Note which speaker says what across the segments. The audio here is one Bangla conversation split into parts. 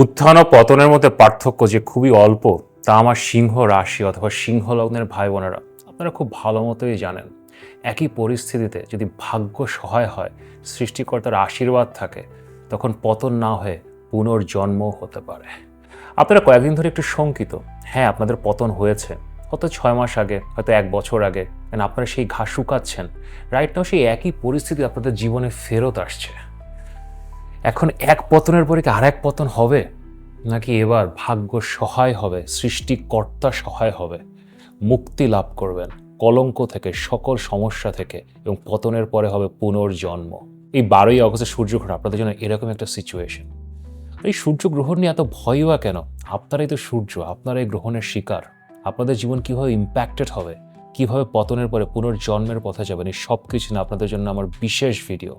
Speaker 1: উত্থান ও পতনের মধ্যে পার্থক্য যে খুবই অল্প তা আমার সিংহ রাশি অথবা সিংহ লগ্নের ভাই বোনেরা আপনারা খুব ভালো মতোই জানেন। একই পরিস্থিতিতে যদি ভাগ্য সহায় হয়, সৃষ্টিকর্তার আশীর্বাদ থাকে, তখন পতন না হয়ে পুনর্জন্ম হতে পারে। আপনারা কয়েকদিন ধরে একটু শঙ্কিত। হ্যাঁ, আপনাদের পতন হয়েছে, হয়তো 6 মাস আগে, হয়তো 1 বছর আগে, আপনারা সেই ঘাস শুকাচ্ছেন। রাইট নাও সেই একই পরিস্থিতি আপনাদের জীবনে ফেরত আসছে। এখন এক পতনের পরে কি আর এক পতন হবে, নাকি এবার ভাগ্য সহায় হবে, সৃষ্টিকর্তা সহায় হবে, মুক্তি লাভ করবেন কলঙ্ক থেকে, সকল সমস্যা থেকে, এবং পতনের পরে হবে পুনর্জন্ম। এই 12ই আগস্টের সূর্যগ্রহণ আপনাদের জন্য এরকম একটা সিচুয়েশন। এই সূর্যগ্রহণ নিয়ে এত ভয়ও কেন? আপনারাই তো সূর্য, আপনারা এই গ্রহণের শিকার। আপনাদের জীবন কিভাবে ইম্প্যাক্টেড হবে, কিভাবে পতনের পরে পুনর্জন্মের পথে যাবেন, এই সব কিছু না আপনাদের জন্য আমার বিশেষ ভিডিও।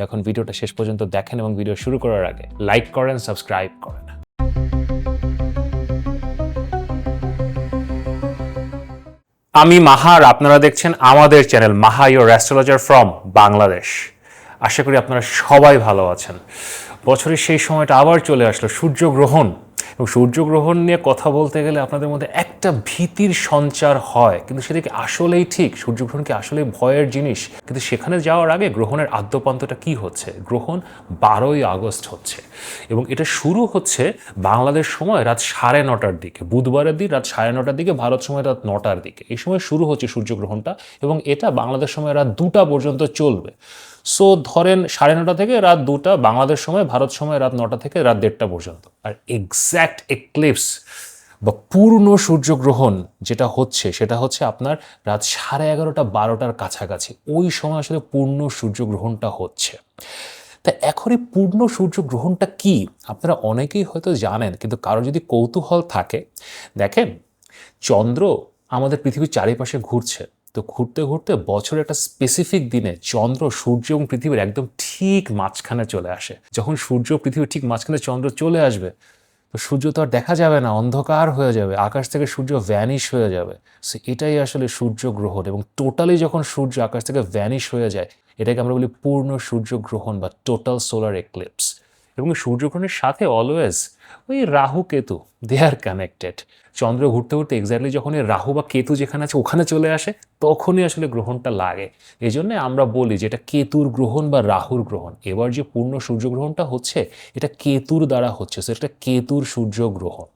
Speaker 1: এখন ভিডিওটা শেষ পর্যন্ত দেখেন এবং ভিডিও শুরু করার আগে লাইক করেন, সাবস্ক্রাইব করেন। আমি মাহা আর আপনারা দেখছেন আমাদের channel Maha your astrologer from Bangladesh. আশা করি আপনারা সবাই ভালো আছেন। বছরের সেই সময়টা আবার চলে আসলো, সূর্যগ্রহণ। এবং সূর্যগ্রহণ নিয়ে কথা বলতে গেলে আপনাদের মধ্যে একটা ভীতির সঞ্চার হয়, কিন্তু সেটা কি আসলেই ঠিক? সূর্যগ্রহণ কি আসলেই ভয়ের জিনিস? কিন্তু সেখানে যাওয়ার আগে গ্রহণের আদ্যপান্তটা কি হচ্ছে? গ্রহণ 12ই আগস্ট হচ্ছে এবং এটা শুরু হচ্ছে বাংলাদেশ সময় রাত 9:30টার দিকে, বুধবারের দিন রাত 9:30টার দিকে, ভারত সময় রাত 9টার দিকে। এই সময় শুরু হচ্ছে সূর্যগ্রহণটা এবং এটা বাংলাদেশ সময় রাত 2টা পর্যন্ত চলবে। সো ধরেন 9:30 থেকে রাত 2টা বাংলাদেশ সময়, ভারত সময় রাত 9টা থেকে রাত 1:30 পর্যন্ত। আর এক্স্যাক্ট এক্লিপস বা পূর্ণ সূর্যগ্রহণ যেটা হচ্ছে সেটা হচ্ছে আপনার রাত 11:30 12টার কাছাকাছি। ওই সময় আসলে পূর্ণ সূর্যগ্রহণটা হচ্ছে। তা এখন এই পূর্ণ সূর্যগ্রহণটা কি আপনারা অনেকেই হয়তো জানেন, কিন্তু কারো যদি কৌতূহল থাকে, দেখেন চন্দ্র আমাদের পৃথিবীর চারিপাশে ঘুরছে। তো ঘুরতে ঘুরতে বছরের একটা স্পেসিফিক দিনে চন্দ্র সূর্য এবং পৃথিবীর একদম ঠিক মাঝখানে চলে আসে। যখন সূর্য পৃথিবীর ঠিক মাঝখানে চন্দ্র চলে আসবে, তো সূর্য তো আর দেখা যাবে না, অন্ধকার হয়ে যাবে, আকাশ থেকে সূর্য ভ্যানিশ হয়ে যাবে। সো এটাই আসলে সূর্যগ্রহণ। এবং টোটালি যখন সূর্য আকাশ থেকে ভ্যানিশ হয়ে যায়, এটাকে আমরা বলি পূর্ণ সূর্যগ্রহণ বা টোটাল সোলার এক্লিপস। এবং সূর্যগ্রহণের সাথে অলওয়েজ ওই রাহু কেতু, দে আর কানেক্টেড। চন্দ্র ঘুরতে ঘুরতে এক্স্যাক্টলি যখন এই রাহু বা কেতু যেখানে আছে ওখানে চলে আসে, তখনই আসলে গ্রহণটা লাগে। এই জন্যে আমরা বলি যে এটা কেতুর গ্রহণ বা রাহুর গ্রহণ। এবার যে পূর্ণ সূর্যগ্রহণটা হচ্ছে, এটা কেতুর দ্বারা হচ্ছে, সেটা কেতুর সূর্যগ্রহণ।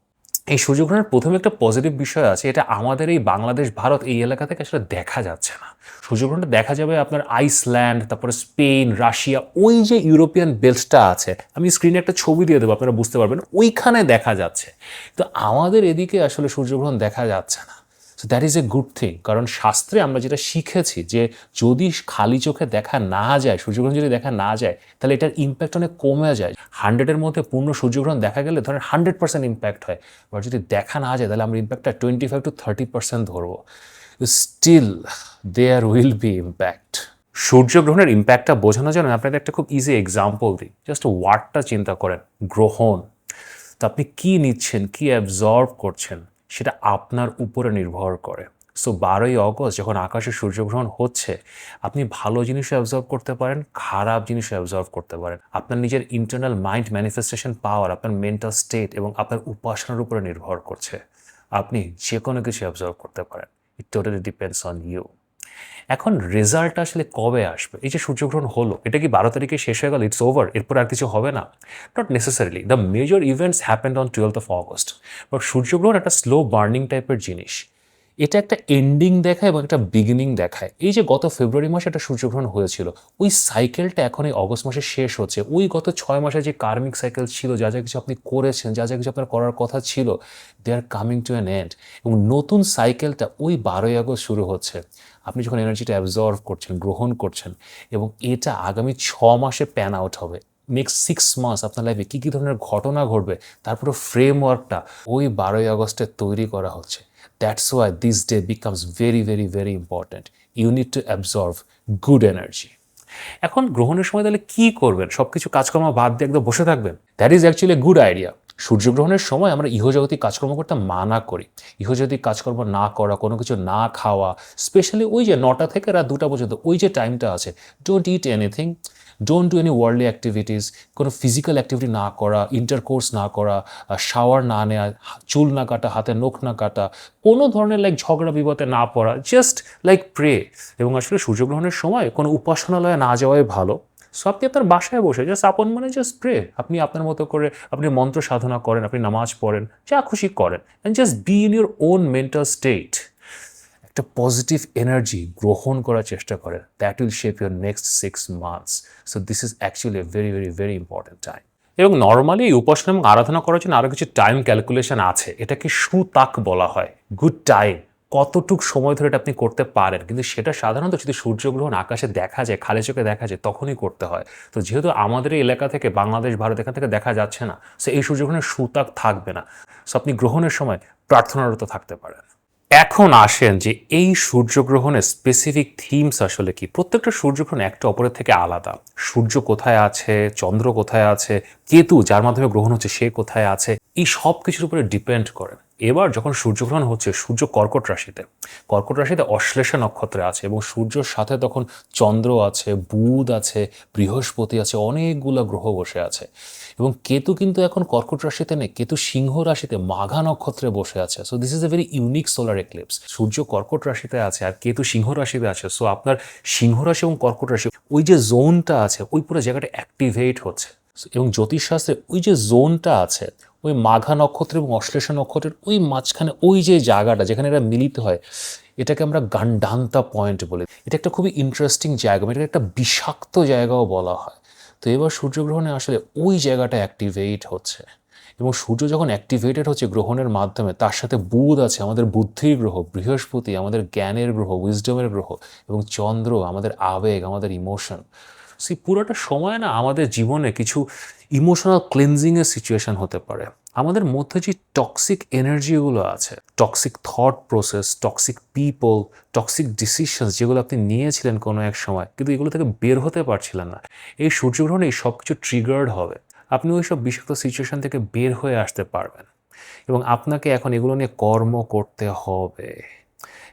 Speaker 1: এই সূর্যগ্রহণের প্রথমে একটা পজিটিভ বিষয় আছে, এটা আমাদের এই বাংলাদেশ ভারত এই এলাকা থেকে আসলে দেখা যাচ্ছে না। সূর্যগ্রহণটা দেখা যাবে আপনার আইসল্যান্ড, তারপরে স্পেন, রাশিয়া, ওই যে ইউরোপিয়ান বেল্টটা আছে, আমি স্ক্রিনে একটা ছবি দিয়ে দেবো, আপনারা বুঝতে পারবেন, ওইখানে দেখা যাচ্ছে। তো আমাদের এদিকে আসলে সূর্যগ্রহণ দেখা যাচ্ছে না। So that is a good thing, কারণ শাস্ত্রে আমরা যেটা শিখেছি যে যদি খালি চোখে দেখা না যায়, সূর্যগ্রহণ যদি দেখা না যায়, তাহলে এটার ইম্প্যাক্ট অনেক কমে যায়। 100-এর মধ্যে পূর্ণ সূর্যগ্রহণ দেখা গেলে ধরেন 100% ইম্প্যাক্ট হয়। আর যদি দেখা না যায়, তাহলে আমরা ইম্প্যাক্টটা 25 to 30% ধরবো। Still there will be impact. সূর্যগ্রহণের ইম্প্যাক্টটা বোঝানোর জন্য আপনাদের একটা খুব ইজি এক্সাম্পল দিই। জাস্ট ওয়ার্ডটা চিন্তা করেন, গ্রহণ। তো আপনি কি নিচ্ছেন, কি অ্যাবজর্ব করছেন, সেটা আপনার উপরে নির্ভর করে। সো 12ই আগস্ট যখন আকাশে সূর্যগ্রহণ হচ্ছে, আপনি ভালো জিনিসও অ্যাবজর্ব করতে পারেন, খারাপ জিনিসও অ্যাবজর্ব করতে পারেন। আপনার নিজের ইন্টারনাল মাইন্ড ম্যানিফেস্টেশন পাওয়ার, আপনার মেন্টাল স্টেট এবং আপনার উপাসনার উপরে নির্ভর করছে। আপনি যে কোনো কিছু অ্যাবজর্ব করতে পারেন। It totally depends on you. এখন রেজাল্টটা আসলে কবে আসবে? এই যে সূর্যগ্রহণ হলো, এটা কি 12 তারিখে শেষ হয়ে গেল, ইটস ওভার, এরপর আর কিছু হবে না? Not necessarily. The major events happened on 12th of August। But সূর্যগ্রহণ একটা স্লো বার্নিং টাইপের জিনিস। এটা একটা এন্ডিং দেখায় এবং একটা বিগিনিং দেখায়। এই যে গত ফেব্রুয়ারি মাসে একটা সূর্যগ্রহণ হয়েছিল, ওই সাইকেলটা এখন এই অগস্ট মাসে শেষ হচ্ছে। ওই গত 6 মাসে যে কার্মিক সাইকেল ছিল, যা যা কিছু আপনি করেছেন, যা যা কিছু আপনার করার কথা ছিল, they are coming to an end. এবং নতুন সাইকেলটা ওই 12ই আগস্ট শুরু হচ্ছে। আপনি যখন এনার্জিটা অ্যাবজর্ভ করছেন, গ্রহণ করছেন, এবং এটা আগামী 6 মাসে প্যান আউট হবে। নেক্সট 6 মাস আপনার লাইফে কী কী ধরনের ঘটনা ঘটবে, তারপরে ফ্রেমওয়ার্কটা ওই 12ই আগস্টে তৈরি করা হচ্ছে। That's why this day becomes very very very important. You need to absorb good energy. এখন গ্রহণের সময় তাহলে কী করবেন? সব কিছু কাজকর্ম বাদ দিয়ে একদম বসে থাকবেন? That is actually a good idea. সূর্যগ্রহণের সময় আমরা ইহজগতিক কাজকর্ম করতে মানা করি। ইহজগতিক কাজকর্ম না করা, কোনো কিছু না খাওয়া, স্পেশালি ওই যে 9টা থেকে রাত 2টা পর্যন্ত ওই যে টাইমটা আছে, don't it anything. Don't do any worldly activities, কোনো ফিজিক্যাল অ্যাক্টিভিটি না করা, ইন্টারকোর্স না করা, শাওয়ার না নেওয়া, চুল না কাটা, হাতে নখ না কাটা, কোনো ধরনের ঝগড়া বিবাদে না পড়া, জাস্ট প্রে। এবং আসলে সূর্যগ্রহণের সময় কোনো উপাসনালয়ে না যাওয়াই ভালো। সো আপনি আপনার বাসায় বসে জাস্ট আপন মনে জাস্ট প্রে, আপনি আপনার মতো করে আপনি মন্ত্র সাধনা করেন, আপনি নামাজ পড়েন, যা খুশি করেন, and just be in your own mental state. একটা পজিটিভ এনার্জি গ্রহণ করার চেষ্টা করেন, that will shape your next 6 months. So this is actually very very very important time. এবং নর্মালি এই উপাসনা এবং আরাধনা করার জন্য আরও কিছু টাইম ক্যালকুলেশন আছে, এটাকে সুতাক বলা হয়, গুড টাইম, কতটুক সময় ধরে এটা আপনি করতে পারেন। কিন্তু সেটা সাধারণত যদি সূর্যগ্রহণ আকাশে দেখা যায়, খালি চোখে দেখা যায়, তখনই করতে হয়। তো যেহেতু আমাদের এই এলাকা থেকে, বাংলাদেশ, ভারত, এখান থেকে দেখা যাচ্ছে না, সো এই সূর্যগ্রহণের সুতাক থাকবে না। সো আপনি গ্রহণের সময় প্রার্থনারত থাকতে পারেন। এখন আসেন যে এই সূর্যগ্রহণের স্পেসিফিক থিমস আসলে কি। প্রত্যেকটা সূর্যগ্রহণ একটা অপরের থেকে আলাদা। সূর্য কোথায় আছে, চন্দ্র কোথায় আছে, কেতু যার মাধ্যমে গ্রহণ হচ্ছে সে কোথায় আছে, এই সব কিছুর উপরে ডিপেন্ড করে। এবার যখন সূর্যগ্রহণ হচ্ছে, সূর্য কর্কট রাশিতে, কর্কট রাশিতে অশ্লেষা নক্ষত্রে আছে, এবং সূর্যর সাথে তখন চন্দ্র আছে, বুধ আছে, বৃহস্পতি আছে, অনেকগুলো গ্রহ বসে আছে। এবং কেতু কিন্তু এখন কর্কট রাশিতে নেই, কেতু সিংহ রাশিতে মাঘা নক্ষত্রে বসে আছে। So this is a very unique solar eclipse. সূর্য কর্কট রাশিতে আছে আর কেতু সিংহ রাশিতে আছে। সো আপনার সিংহ রাশি এবং কর্কট রাশি, ওই যে জোনটা আছে, ওই পুরো জায়গাটা অ্যাক্টিভেট হচ্ছে। এবং জ্যোতিষশাস্ত্রে ওই যে জোনটা আছে, ওই মাঘা নক্ষত্র এবং অশ্লেষা নক্ষত্রের ওই মাঝখানে ওই যে জায়গাটা যেখানে এরা মিলিত হয়, এটাকে আমরা গান্ডান্তা পয়েন্ট বলি। এটা একটা খুবই ইন্টারেস্টিং জায়গা, এটাকে একটা বিষাক্ত জায়গাও বলা হয়। তো এবার সূর্যগ্রহণে আসলে ওই জায়গাটা অ্যাক্টিভেট হচ্ছে, এবং সূর্য যখন অ্যাক্টিভেটেড হচ্ছে গ্রহণের মাধ্যমে, তার সাথে বুধ আছে, আমাদের বুদ্ধির গ্রহ, বৃহস্পতি আমাদের জ্ঞানের গ্রহ, উইজডমের গ্রহ, এবং চন্দ্র আমাদের আবেগ, আমাদের ইমোশন। সেই পুরোটা সময় না আমাদের জীবনে কিছু ইমোশনাল ক্লিনজিংয়ের সিচুয়েশন হতে পারে। আমাদের মধ্যে যে টক্সিক এনার্জিগুলো আছে, toxic thought process, toxic people, toxic decisions যেগুলো আপনি নিয়েছিলেন কোনো এক সময়, কিন্তু এগুলো থেকে বের হতে পারছিলেন না, এই সূর্যগ্রহণে এই সব কিছু ট্রিগার্ড হবে। আপনি ওই সব বিষাক্ত সিচুয়েশন থেকে বের হয়ে আসতে পারবেন, এবং আপনাকে এখন এগুলো নিয়ে কর্ম করতে হবে।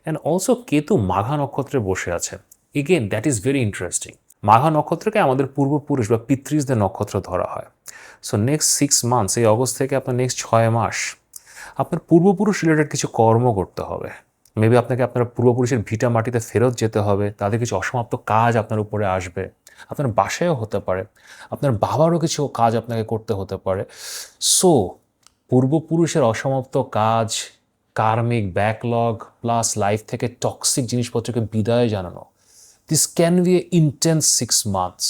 Speaker 1: অ্যান্ড অলসো কেতু মাঘা নক্ষত্রে বসে আছে। Again that is very interesting. Magha নক্ষত্রকে আমাদের পূর্বপুরুষ বা পিতৃষদের নক্ষত্র ধরা হয়। সো নেক্সট 6 months, এই অগস্ট থেকে আপনার নেক্সট 6 মাস আপনার পূর্বপুরুষ রিলেটেড কিছু কর্ম করতে হবে। মেবি আপনাকে আপনার পূর্বপুরুষের ভিটা মাটিতে ফেরত যেতে হবে, তাদের কিছু অসমাপ্ত কাজ আপনার উপরে আসবে, আপনার বাসায়ও হতে পারে, আপনার বাবারও কিছু কাজ আপনাকে করতে হতে পারে। সো পূর্বপুরুষের অসমাপ্ত কাজ, কার্মিক ব্যাকলগ, প্লাস লাইফ থেকে টক্সিক জিনিসপত্রকে বিদায় জানানো, this can B A intense 6 months।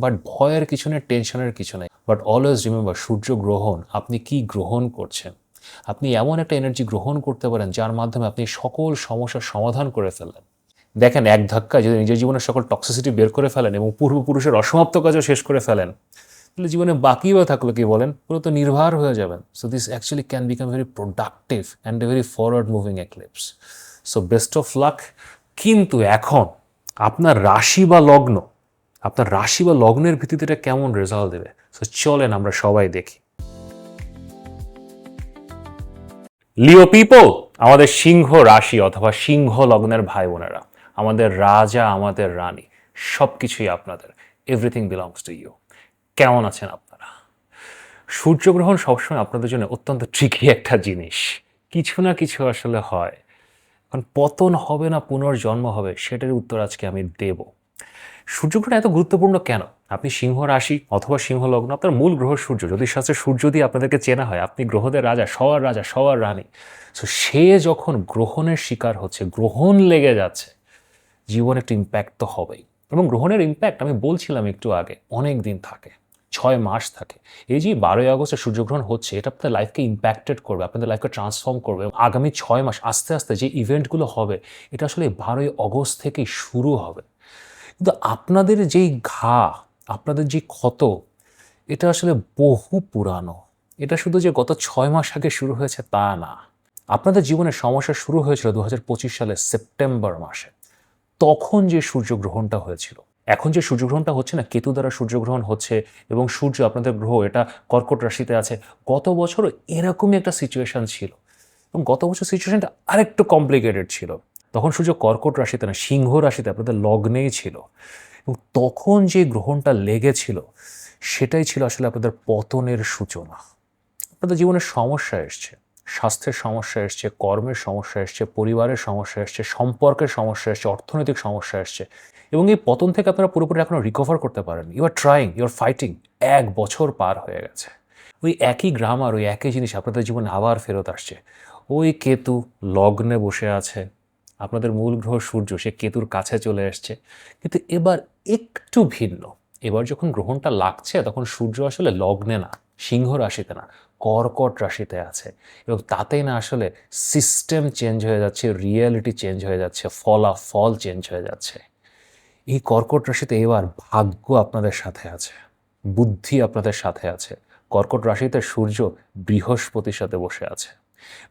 Speaker 1: But ভয়ের কিছু নেই, টেনশনের কিছু নেই। বাট অলওয়েজ রিমেম্বার, সূর্যগ্রহণ, আপনি কি গ্রহণ করছেন? আপনি এমন একটা এনার্জি গ্রহণ করতে পারেন যার মাধ্যমে আপনি সকল সমস্যার সমাধান করে ফেললেন। দেখেন, এক ধাক্কায় যদি নিজের জীবনের সকল টক্সিসিটি বের করে ফেলেন এবং পূর্বপুরুষের অসমাপ্ত কাজও শেষ করে ফেলেন, তাহলে জীবনে বাকি বা থাকলো কি বলেন? পুরো তো নির্ভর হয়ে যাবেন। So this actually can become very productive and a very forward moving eclipse. So best of luck. কিন্তু এখন আপনার রাশি বা লগ্ন, আপনার রাশি বা লগ্নের ভিত্তিতে এটা কেমন রেজাল্ট দেবে, সো চলেন আমরা সবাই দেখি। লিও পিপল, আমাদের সিংহ রাশি অথবা সিংহ লগ্নের ভাই বোনেরা, আমাদের রাজা, আমাদের রানী, সব কিছুই আপনাদের। Everything belongs to you. কেমন আছেন আপনারা? সূর্যগ্রহণ সবসময় আপনাদের জন্য অত্যন্ত ট্রিকি একটা জিনিস। কিছু না কিছু আসলে হয়। এখন পতন হবে না পুনর্জন্ম হবে, সেটার উত্তর আজকে আমি দেব। সূর্যগ্রহণ এত গুরুত্বপূর্ণ কেন? আপনি সিংহ রাশি অথবা সিংহ লগ্ন, আপনার মূল গ্রহ সূর্য। জ্যোতিষশাস্ত্রে সূর্য দিয়ে আপনাদেরকে চেনা হয়, আপনি গ্রহদের রাজা, সবার রানী। সো সে যখন গ্রহণের শিকার হচ্ছে, গ্রহণ লেগে যাচ্ছে, জীবনে একটা ইম্প্যাক্ট তো হবেই। এবং গ্রহণের ইম্প্যাক্ট আমি বলছিলাম একটু আগে, অনেক দিন থাকে, 6 মাস থাকে। এই যে 12ই আগস্টে সূর্যগ্রহণ হচ্ছে, এটা আপনাদের লাইফকে ইম্প্যাক্টেড করবে, আপনাদের লাইফকে ট্রান্সফর্ম করবে। আগামী 6 মাস আস্তে আস্তে যে ইভেন্টগুলো হবে, এটা আসলে 12ই আগস্ট থেকেই শুরু হবে। কিন্তু আপনাদের যেই ঘা, আপনাদের যে ক্ষত, এটা আসলে বহু পুরানো। এটা শুধু যে গত 6 মাস আগে শুরু হয়েছে তা না। আপনাদের জীবনের সমস্যা শুরু হয়েছিল 2025 সালের সেপ্টেম্বর মাসে। তখন যে সূর্যগ্রহণটা হয়েছিল, এখন যে সূর্যগ্রহণটা হচ্ছে না, কেতু দ্বারা সূর্যগ্রহণ হচ্ছে, এবং সূর্য আপনাদের গ্রহ, এটা কর্কট রাশিতে আছে। গত বছরও এরকমই একটা সিচুয়েশন ছিল, এবং গত বছর সিচুয়েশনটা আরেকটু কমপ্লিকেটেড ছিল। তখন সূর্য কর্কট রাশিতে না, সিংহ রাশিতে আপনাদের লগ্নেই ছিল। এবং তখন যে গ্রহণটা লেগেছিল সেটাই ছিল আসলে আপনাদের পতনের সূচনা। আপনাদের জীবনের সমস্যা এসছে, স্বাস্থ্যের সমস্যা এসছে, কর্মের সমস্যা এসছে, পরিবারের সমস্যা এসছে, সম্পর্কের সমস্যা এসছে, অর্থনৈতিক সমস্যা এসছে, এবং এই পতন থেকে আপনারা পুরোপুরি এখনো রিকভার করতে পারেন। You are trying, you are fighting. 1 বছর পার হয়ে গেছে, ওই একই গ্রামার, ওই একই জিনিস আপনাদের জীবনে আবার ফেরত আসছে। ওই কেতু লগ্নে বসে আছে, আপনাদের মূল গ্রহ সূর্য সে কেতুর কাছে চলে এসছে, কিন্তু এবার একটু ভিন্ন। এবার যখন গ্রহণটা লাগছে তখন সূর্য আসলে লগ্নে না, সিংহ রাশিতে না, কর্কট রাশিতে আছে, এবং তাতেই না আসলে সিস্টেম চেঞ্জ হয়ে যাচ্ছে, রিয়েলিটি চেঞ্জ হয়ে যাচ্ছে, ফলাফল চেঞ্জ হয়ে যাচ্ছে। এই কর্কট রাশিতে এবার ভাগ্য আপনাদের সাথে আছে, বুদ্ধি আপনাদের সাথে আছে। কর্কট রাশিতে সূর্য বৃহস্পতির সাথে বসে আছে।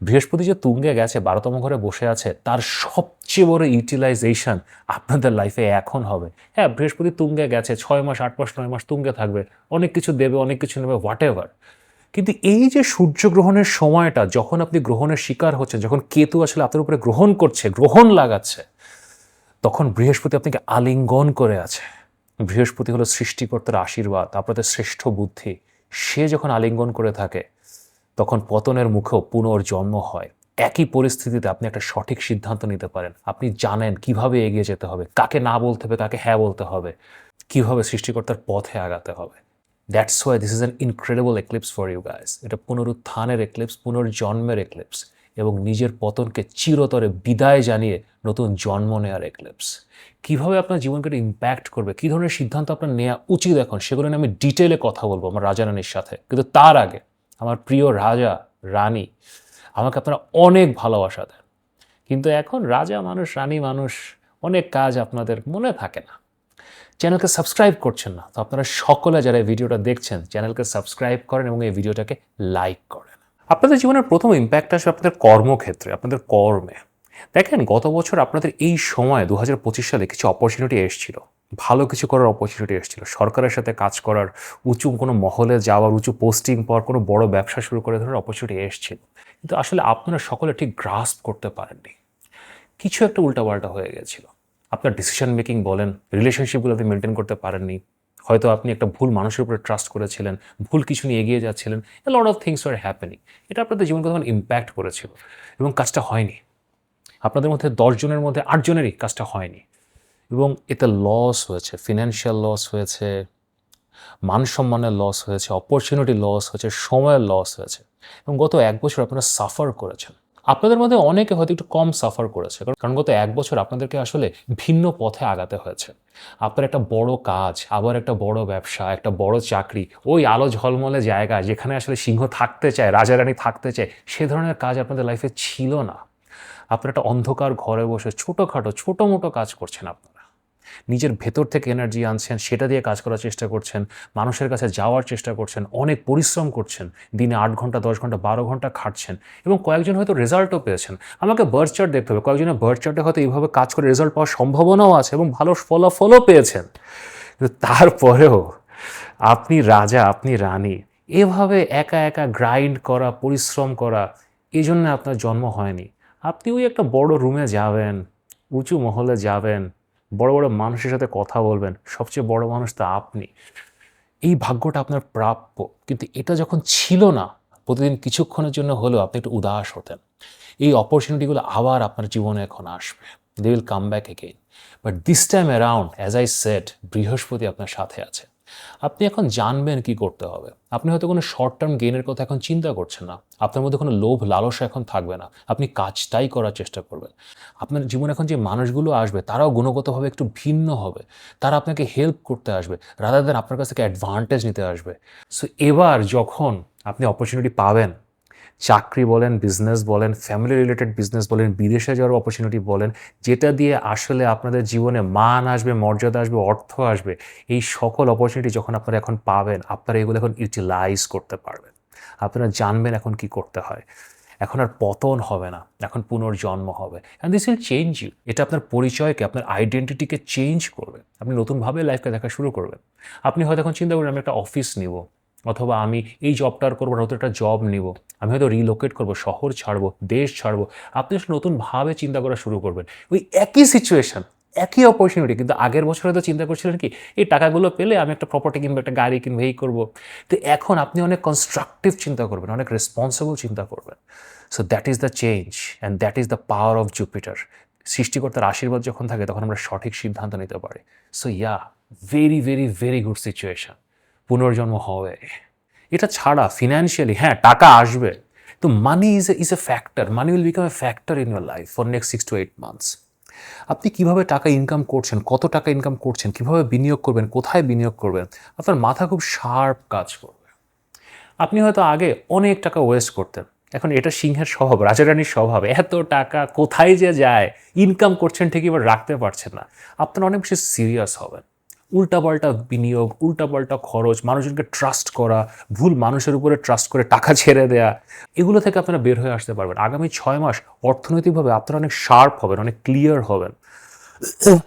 Speaker 1: বৃহস্পতি যে তুঙ্গে গেছে, 12তম ঘরে বসে আছে, তার সবচেয়ে বড় ইউটিলাইজেশন আপনাদের লাইফে এখন হবে। হ্যাঁ, বৃহস্পতি তুঙ্গে গেছে, 6 মাস 8 মাস 9 মাস তুঙ্গে থাকবে, অনেক কিছু দেবে, অনেক কিছু নেবে, হোয়াট এভার। কিন্তু এই যে সূর্যগ্রহণের সময়টা, যখন আপনি গ্রহণের শিকার হচ্ছেন, যখন কেতু আসলে আপনার উপরে গ্রহণ করছে, গ্রহণ লাগাচ্ছে, তখন বৃহস্পতি আপনাকে আলিঙ্গন করে আছে। বৃহস্পতি হলো সৃষ্টিকর্তার আশীর্বাদ, আপনাদের শ্রেষ্ঠ বুদ্ধি। সে যখন আলিঙ্গন করে থাকে তখন পতনের মুখেও পুনর্জন্ম হয়। একই পরিস্থিতিতে আপনি একটা সঠিক সিদ্ধান্ত নিতে পারেন। আপনি জানেন কিভাবে এগিয়ে যেতে হবে, কাকে না বলতে হবে, কাকে হ্যাঁ বলতে হবে, কিভাবে সৃষ্টিকর্তার পথে আগাতে হবে। That's why this is an incredible eclipse for you guys. এটা পুনরুত্থানের এক্লিপস, পুনর্জন্মের এক্লিপস, এবং নিজের পতনকে চিরতরে বিদায় জানিয়ে নতুন জন্ম নেওয়ার এক্লিপস। কীভাবে আপনার জীবনকে ইম্প্যাক্ট করবে, কী ধরনের সিদ্ধান্ত আপনার নেওয়া উচিত এখন, সেগুলো নিয়ে আমি ডিটেলে কথা বলবো আমার রাজা রানীর সাথে। কিন্তু তার আগে আমার প্রিয় রাজা রানী, আমাকে আপনারা অনেক ভালোবাসা দেন, কিন্তু এখন রাজা মানুষ, রানী মানুষ, অনেক কাজ আপনাদের মনে থাকে না, চ্যানেলকে সাবস্ক্রাইব করছেন না। তো আপনারা সকলে যারা এই ভিডিওটা দেখছেন, চ্যানেলকে সাবস্ক্রাইব করেন এবং এই ভিডিওটাকে লাইক করেন। আপনাদের জীবনের প্রথম ইম্প্যাক্ট আসবে আপনাদের কর্মক্ষেত্রে, আপনাদের কর্মে। দেখেন, গত বছর আপনাদের এই সময় 2025 সালে কিছু অপরচুনিটি এসেছিল, ভালো কিছু করার অপরচুনিটি এসেছিল, সরকারের সাথে কাজ করার, উঁচু কোনো মহলে যাওয়ার, উঁচু পোস্টিং পাওয়ার, কোনো বড় ব্যবসা শুরু করে ধরার অপরচুনিটি এসেছিল, কিন্তু আসলে আপনারা সকলে ঠিক গ্রাস্প করতে পারেননি। কিছু একটা উল্টাপাল্টা হয়ে গেছিল। আপনার ডিসিশন মেকিং বলেন, রিলেশনশিপগুলো আপনি মেনটেন করতে পারেননি, হয়তো আপনি একটা ভুল মানুষের উপরে ট্রাস্ট করেছিলেন, ভুল কিছু নিয়ে এগিয়ে যাচ্ছিলেন, a lot of things are happening. এটা আপনাদের জীবনকে তখন ইম্প্যাক্ট করেছিল এবং কাজটা হয়নি। আপনাদের মধ্যে 10 জনের মধ্যে 8 জনেরই কাজটা হয়নি, এবং এতে লস হয়েছে, ফিনান্সিয়াল লস হয়েছে, মান সম্মানের লস হয়েছে, অপরচুনিটি লস হয়েছে, সময়ের লস হয়েছে, এবং গত 1 বছর আপনারা সাফার করেছেন। আপনাদের মধ্যে অনেকে হয়তো একটু কম সাফার করেছে, কারণ গত 1 বছর আপনাদেরকে আসলে ভিন্ন পথে আগাতে হয়েছে। আপনার একটা বড় কাজ, আবার একটা বড় ব্যবসা, একটা বড় চাকরি, ওই আলো ঝলমলে জায়গা যেখানে আসলে সিংহ থাকতে চায়, রাজা রানী থাকতে চায়, সে ধরনের কাজ আপনাদের লাইফে ছিল না। আপনারা একটা অন্ধকার ঘরে বসে ছোটোখাটো ছোটো মোটো কাজ করছেন। আপনারা নিজের ভেতর থেকে এনার্জি আনছেন, সেটা দিয়ে কাজ করার চেষ্টা করছেন, মানুষের কাছে যাওয়ার চেষ্টা করছেন, অনেক পরিশ্রম করছেন, দিনে 8 ঘন্টা 10 ঘন্টা 12 ঘন্টা খাটছেন, এবং কয়েকজন হয়তো রেজাল্টও পেয়েছেন। আমাকে বার্থ চার্ট দেখতে হবে, কয়েকজনের বার্থ চার্টে হয়তো এইভাবে কাজ করে রেজাল্ট পাওয়ার সম্ভাবনাও আছে এবং ভালো ফলাফলও পেয়েছেন। কিন্তু তারপরেও আপনি রাজা, আপনি রানী, এভাবে একা একা গ্রাইন্ড করা, পরিশ্রম করা, এই জন্য আপনার জন্ম হয়নি। আপনি ওই একটা বড় রুমে যাবেন, উঁচু মহলে যাবেন, বড় বড় মানুষের সাথে কথা বলবেন, সবচেয়ে বড় মানুষ তো আপনি। এই ভাগ্যটা আপনার প্রাপ্য, কিন্তু এটা যখন ছিল না, প্রতিদিন কিছুক্ষণের জন্য হলেও আপনি একটু উদাস হতেন। এই অপরচুনিটিগুলো আবার আপনার জীবনে এখন আসবে, they will come back again. But this time around, as I said, বৃহস্পতি আপনার সাথে আছে। আপনি এখন জানবেন কি করতে হবে। আপনি হয়তো কোনো শর্ট টার্ম গেইনের কথা এখন চিন্তা করছেন না, আপনার মধ্যে কোনো লোভ লালসা এখন থাকবে না, আপনি কাজটাই করার চেষ্টা করবেন। আপনার জীবনে এখন যে মানুষগুলো আসবে তারাও গুণগতভাবে একটু ভিন্ন হবে, তারা আপনাকে হেল্প করতে আসবে রাদার দ্যান আপনার কাছ থেকে অ্যাডভান্টেজ নিতে আসবে। সো এবার যখন আপনি অপরচুনিটি পাবেন, চাকরি বলেন, বিজনেস বলেন, ফ্যামিলি রিলেটেড বিজনেস বলেন, বিদেশে যাওয়ার অপরচুনিটি বলেন, যেটা দিয়ে আসলে আপনাদের জীবনে মান আসবে, মর্যাদা আসবে, অর্থ আসবে, এই সকল অপরচুনিটি যখন আপনারা এখন পাবেন, আপনারা এগুলো এখন ইউটিলাইজ করতে পারবেন। আপনারা জানবেন এখন কি করতে হয়। এখন আর পতন হবে না, এখন পুনর্জন্ম হবে, and this will change you. এটা আপনার পরিচয়কে, আপনার আইডেন্টিটিকে চেঞ্জ করবে। আপনি নতুনভাবে লাইফকে দেখা শুরু করবেন। আপনি হয়তো এখন চিন্তা করবেন আমি একটা অফিস নিব, অথবা আমি এই জবটার করবো, নতুন একটা জব নিব, আমি হয়তো রিলোকেট করবো, শহর ছাড়বো, দেশ ছাড়বো। আপনি নতুনভাবে চিন্তা করা শুরু করবেন। ওই একই সিচুয়েশন একই অপরচুনিটি, কিন্তু আগের বছরে তো চিন্তা করছিলেন কি এই টাকাগুলো পেলে আমি একটা প্রপার্টি কিনবো, একটা গাড়ি কিনবো, এই করবো। তো এখন আপনি অনেক কনস্ট্রাকটিভ চিন্তা করবেন, অনেক রেসপন্সিবল চিন্তা করবেন। So that is the change and that is the power of Jupiter. সৃষ্টিকর্তার আশীর্বাদ যখন থাকে তখন আমরা সঠিক সিদ্ধান্ত নিতে পারি। So yeah, very very very good situation, পুনর্জন্ম হবে। এটা ছাড়া ফিনান্সিয়ালি হ্যাঁ টাকা আসবে, তো money is a factor, money will become a factor in your life for next 6 to 8 months। আপনি কিভাবে টাকা ইনকাম করছেন, কত টাকা ইনকাম করছেন, কিভাবে বিনিয়োগ করবেন, কোথায় বিনিয়োগ করবেন, আপনার মাথা খুব শার্প কাজ করবে। আপনি হয়তো আগে অনেক টাকা ওয়েস্ট করতেন, এখন এটা সিংহের স্বভাব, রাজারানীর স্বভাব, এত টাকা কোথায় যে যায়, ইনকাম করছেন ঠিকই এবার রাখতে পারছেন না। আপনারা অনেক বেশি সিরিয়াস হবেন। উল্টাপাল্টা বিনিয়োগ, উল্টাপাল্টা খরচ, মানুষজনকে ট্রাস্ট করা, ভুল মানুষের উপরে ট্রাস্ট করে টাকা ছেড়ে দেয়া, এগুলো থেকে আপনারা বের হয়ে আসতে পারবেন। আগামী 6 মাস অর্থনৈতিকভাবে আপনারা অনেক শার্প হবেন, অনেক ক্লিয়ার হবেন।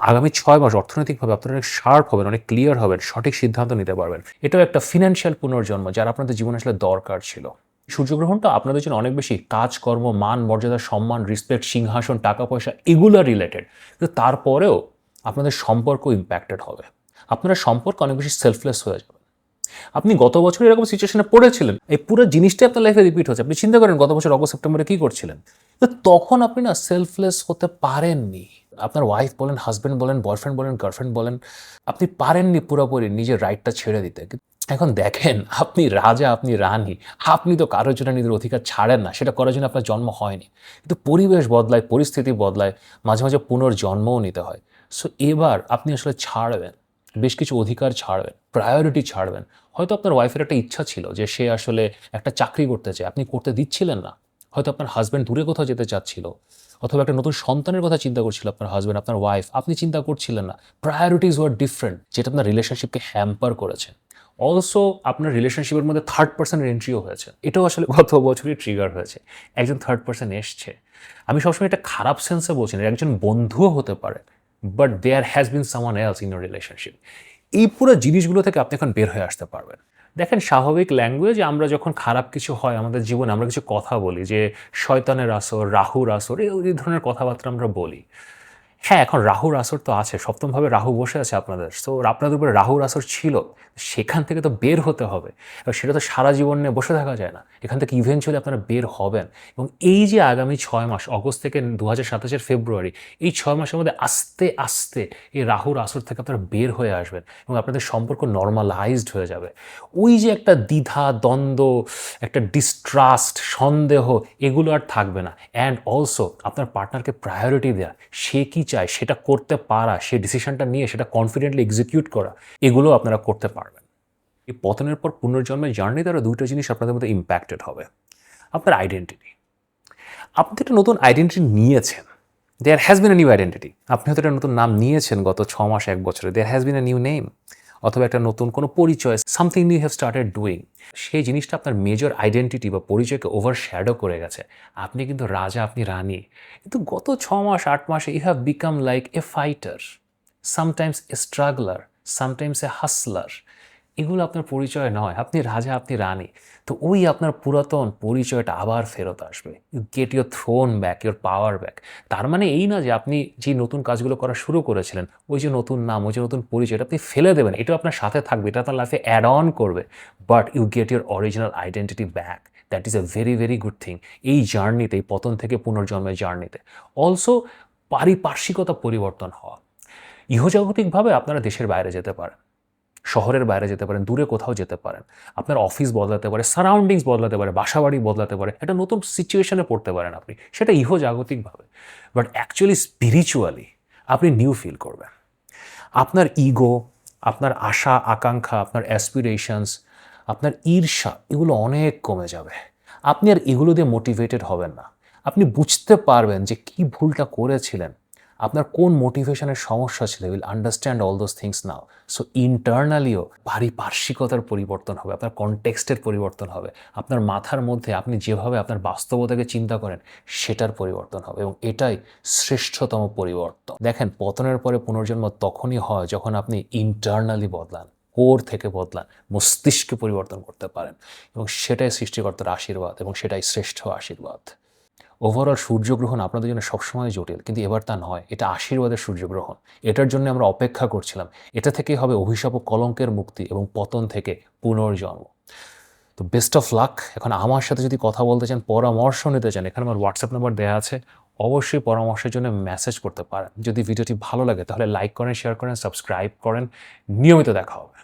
Speaker 1: আগামী 6 মাস অর্থনৈতিকভাবে আপনারা অনেক শার্প হবেন, অনেক ক্লিয়ার হবেন, সঠিক সিদ্ধান্ত নিতে পারবেন। এটাও একটা ফিনান্সিয়াল পুনর্জন্ম যারা আপনাদের জীবনে আসলে দরকার ছিল। সূর্যগ্রহণটা আপনাদের জন্য অনেক বেশি কাজকর্ম, মান মর্যাদা, সম্মান, রেসপেক্ট, সিংহাসন, টাকা পয়সা এগুলো রিলেটেড, কিন্তু তারপরেও আপনাদের সম্পর্ক ইম্প্যাক্টেড হবে। আপনারা সম্পর্ক অনেক বেশি সেলফলেস হয়ে যাবে। আপনি গত বছর এরকম সিচুয়েশনে পড়েছিলেন, এই পুরো জিনিসটাই আপনার লাইফে রিপিট হচ্ছে। আপনি চিন্তা করেন গত বছর অগস্ট সেপ্টেম্বরে কী করছিলেন, তো তখন আপনি না সেলফলেস হতে পারেননি। আপনার ওয়াইফ বলেন, হাজব্যান্ড বলেন, বয়ফ্রেন্ড বলেন, গার্লফ্রেন্ড বলেন, আপনি পারেননি পুরোপুরি নিজের রাইটটা ছেড়ে দিতে। এখন দেখেন আপনি রাজা, আপনি রানী, আপনি তো কারোর জন্য নিজের অধিকার ছাড়েন না, সেটা করার জন্য আপনার জন্ম হয়নি। কিন্তু পরিবেশ বদলায়, পরিস্থিতি বদলায়, মাঝে মাঝে পুনর্জন্মও নিতে হয়। সো এবার আপনি আসলে ছাড়বেন, বেশ কিছু অধিকার ছাড়বেন, প্রায়োরিটি ছাড়বেন। হয়তো আপনার ওয়াইফের একটা ইচ্ছা ছিল যে সে আসলে একটা চাকরি করতে চায়, আপনি করতে দিচ্ছিলেন না। হয়তো আপনার হাজব্যান্ড দূরে কোথাও যেতে চাচ্ছিল, অথবা একটা নতুন সন্তানের কথা চিন্তা করছিল আপনার হাজব্যান্ড, আপনার ওয়াইফ, আপনি চিন্তা করছিলেন না। প্রায়োরিটিজ ওয়ার ডিফারেন্ট, যেটা আপনার রিলেশনশিপকে হ্যাম্পার করেছে। অলসো আপনার রিলেশনশিপের মধ্যে থার্ড পার্সনের এন্ট্রিও হয়েছে, এটাও আসলে গত বছরই ট্রিগার হয়েছে। একজন থার্ড পার্সন এসছে, আমি সবসময় এটা খারাপ সেন্সে বলছি না, একজন বন্ধুও হতে পারে, but there has been someone else in your relationship. এই পুরো জিনিসগুলো থেকে আপনি এখন বের হয়ে আসতে পারবেন। দেখেন, স্বাভাবিক ল্যাঙ্গুয়েজ আমরা যখন খারাপ কিছু হয় আমাদের জীবনে, আমরা কিছু কথা বলি যে শয়তানের আসর, রাহুর আসর, এই ধরনের কথাবার্তা আমরা বলি। হ্যাঁ, এখন রাহুর আসর তো আছে, সপ্তমভাবে রাহু বসে আছে আপনাদের, সো আপনাদের উপরে রাহুর আসর ছিল, সেখান থেকে তো বের হতে হবে। এবার সেটা তো সারা জীবন নিয়ে বসে থাকা যায় না, এখান থেকে ইভেনচুয়ালি আপনারা বের হবেন। এবং এই যে আগামী 6 মাস, অগস্ট থেকে 2027 ফেব্রুয়ারি, এই 6 মাসের মধ্যে আস্তে আস্তে এই রাহুর আসর থেকে আপনারা বের হয়ে আসবেন এবং আপনাদের সম্পর্ক নর্মালাইজড হয়ে যাবে। ওই যে একটা দ্বিধা, দ্বন্দ্ব, একটা ডিস্ট্রাস্ট, সন্দেহ, এগুলো আর থাকবে না। অ্যান্ড অলসো আপনার পার্টনারকে প্রায়োরিটি দেওয়া, সে কি চায় সেটা করতে পারা, সে ডিসিশনটা নিয়ে সেটা কনফিডেন্টলি এক্সিকিউট করা, এগুলো আপনারা করতে পারবেন। এই পতনের পর পুনর্জন্মের জার্নি দ্বারা দুটো জিনিস আপনাদের মধ্যে ইম্প্যাক্টেড হবে। আপনার আইডেন্টিটি, আপনি একটা নতুন আইডেন্টিটি নিয়েছেন, there has been a new identity. আপনি হয়তো একটা নতুন নাম নিয়েছেন গত 6 মাস 1 বছরে, there has been a new name, অথবা একটা নতুন কোনো পরিচয়, something new have started doing. সেই জিনিসটা আপনার মেজর আইডেন্টিটি বা পরিচয়কে ওভারশ্যাডো করে গেছে। আপনি কিন্তু রাজা, আপনি রানী, কিন্তু গত 6 মাস 8 মাসে you have become like a fighter, sometimes a struggler, sometimes a hustler. এগুলো আপনার পরিচয় নয়, আপনি রাজা, আপনি রানী। তো ওই আপনার পুরাতন পরিচয়টা আবার ফেরত আসবে। You get your throne back, your power back. তার মানে এই না যে আপনি যে নতুন কাজগুলো করা শুরু করেছিলেন, ওই যে নতুন নাম, ওই যে নতুন পরিচয়, এটা আপনি ফেলে দেবেন, এটা আপনার সাথে থাকবে, এটা আপনার লাইফে অ্যাড অন করবে, but you get your original identity back. That is a very very good thing এই জার্নিতে, এই পতন থেকে পুনর্জন্মের জার্নিতে। অলসো পারিপার্শ্বিকতা পরিবর্তন হওয়া, ইহজাগতিকভাবে আপনারা দেশের বাইরে যেতে পারেন, শহরের বাইরে যেতে পারেন, দূরে কোথাও যেতে পারেন, আপনার অফিস বদলাতে পারে, সারাউন্ডিংস বদলাতে পারে, বাসাবাড়ি বদলাতে পারে, একটা নতুন সিচুয়েশনে পড়তে পারেন আপনি, সেটা ইহজাগতিকভাবে। বাট অ্যাকচুয়ালি স্পিরিচুয়ালি আপনি নিউ ফিল করবেন। আপনার ইগো, আপনার আশা আকাঙ্ক্ষা, আপনার অ্যাসপিরেশনস, আপনার ঈর্ষা, এগুলো অনেক কমে যাবে। আপনি আর এগুলো দিয়ে মোটিভেটেড হবেন না। আপনি বুঝতে পারবেন যে কী ভুলটা করেছিলেন, আপনার কোন মোটিভেশনের সমস্যা ছিল, will understand all those things now. So ইন্টারনালিও পারিপার্শ্বিকতার পরিবর্তন হবে, আপনার কনটেক্সটের পরিবর্তন হবে, আপনার মাথার মধ্যে আপনি যেভাবে আপনার বাস্তবতাকে চিন্তা করেন সেটার পরিবর্তন হবে, এবং এটাই শ্রেষ্ঠতম পরিবর্তন। দেখেন, পতনের পরে পুনর্জন্ম তখনই হয় যখন আপনি ইন্টারনালি বদলান, কোর থেকে বদলান, মস্তিষ্কে পরিবর্তন করতে পারেন, এবং সেটাই সৃষ্টিকর্তার আশীর্বাদ এবং সেটাই শ্রেষ্ঠ আশীর্বাদ। ওভারঅল সূর্যগ্রহণ আপনাদের জন্য সবসময় জটিল, কিন্তু এবার তা নয়, এটা আশীর্বাদের সূর্যগ্রহণ। এটার জন্য আমরা অপেক্ষা করছিলাম। এটা থেকেই হবে অভিশাপ ও কলঙ্কের মুক্তি এবং পতন থেকে পুনর্জন্ম। তো বেস্ট অফ লাক। এখন আমার সাথে যদি কথা বলতে চান, পরামর্শ নিতে চান, এখানে আমার হোয়াটসঅ্যাপ নাম্বার দেওয়া আছে, অবশ্যই পরামর্শের জন্য মেসেজ করতে পারেন। যদি ভিডিওটি ভালো লাগে তাহলে লাইক করেন, শেয়ার করেন, সাবস্ক্রাইব করেন। নিয়মিত দেখা হবে।